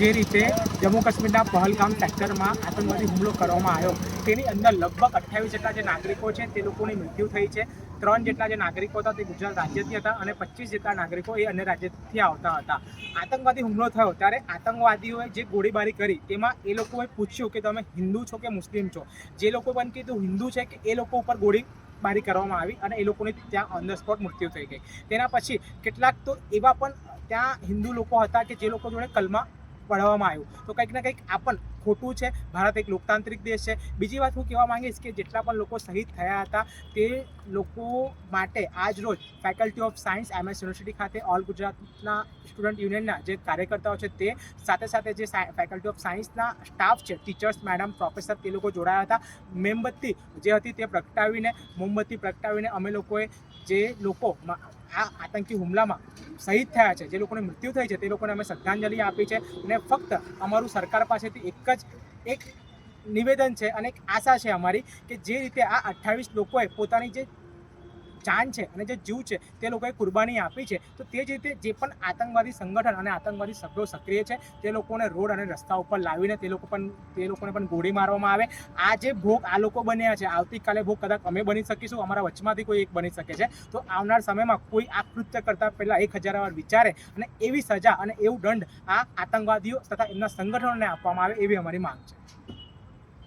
જે રીતે જમ્મુ કાશ્મીરના પહલગામ સેક્ટરમાં આતંકવાદી હુમલો કરવામાં આવ્યો તેની અંદર લગભગ 28 જેટલા જે નાગરિકો છે તે લોકોની મૃત્યુ થઈ છે. 3 જેટલા જે નાગરિકો હતા તે ગુજરાત રાજ્યથી હતા અને 25 જેટલા નાગરિકો એ અન્ય રાજ્યથી આવતા હતા. આતંકવાદી હુમલો થયો ત્યારે આતંકવાદીઓએ જે ગોળીબારી કરી તેમાં એ લોકોએ પૂછ્યું કે તમે હિન્દુ છો કે મુસ્લિમ છો. જે લોકો પણ કીધું હિન્દુ છે કે એ લોકો ઉપર ગોળીબારી કરવામાં આવી અને એ લોકોની ત્યાં ઓન ધ સ્પોટ મૃત્યુ થઈ ગઈ. તેના પછી કેટલાક તો એવા પણ ત્યાં હિન્દુ લોકો હતા કે જે લોકો જોડે કલમા પઢાવવામાં આવ્યું. તો કંઈક ને કંઈક આ પણ ખોટું છે. ભારત એક લોકતાંત્રિક દેશ છે. બીજી વાત હું કહેવા માંગીશ કે જેટલા પણ લોકો શહીદ થયા હતા તે લોકો માટે આજ રોજ faculty of science MS university ખાતે ઓલ ગુજરાતના સ્ટુડન્ટ યુનિયનના જે કાર્યકર્તાઓ છે તે સાથે જે ફેકલ્ટી ઓફ સાયન્સના સ્ટાફ છે, ટીચર્સ, મેડમ, પ્રોફેસર, તે લોકો જોડાયા હતા. મોમબત્તી જે હતી તે પ્રગટાવીને મોમબત્તી પ્રગટાવીને અમે લોકોએ જે લોકો આ આતંકી હુમલામાં શહીદ થયા છે, જે લોકોની મૃત્યુ થઈ છે, તે લોકોને અમે શ્રદ્ધાંજલિ આપી છે. અને ફક્ત અમારું સરકાર પાસેથી એક નિવેદન છે અને એક આશા છે અમારી કે જે રીતે આ 28 લોકોએ પોતાની જે જાન છે અને જે જીવ છે તે લોકોએ કુરબાની આપી છે, તો તે જ રીતે જે પણ આતંકવાદી સંગઠન અને આતંકવાદી સભ્યો સક્રિય છે તે લોકોને રોડ અને રસ્તા ઉપર લાવીને તે લોકોને પણ ગોળી મારવામાં આવે. આ જે ભોગ આ લોકો બન્યા છે, આવતીકાલે ભોગ કદાચ અમે બની શકીશું, અમારા વચમાંથી કોઈ એક બની શકે છે. તો આવનાર સમયમાં કોઈ આ કૃત્ય કરતા પહેલા 1000 વાર વિચારે અને એવી સજા અને એવું દંડ આ આતંકવાદીઓ તથા એમના સંગઠનોને આપવામાં આવે એવી અમારી માંગ છે.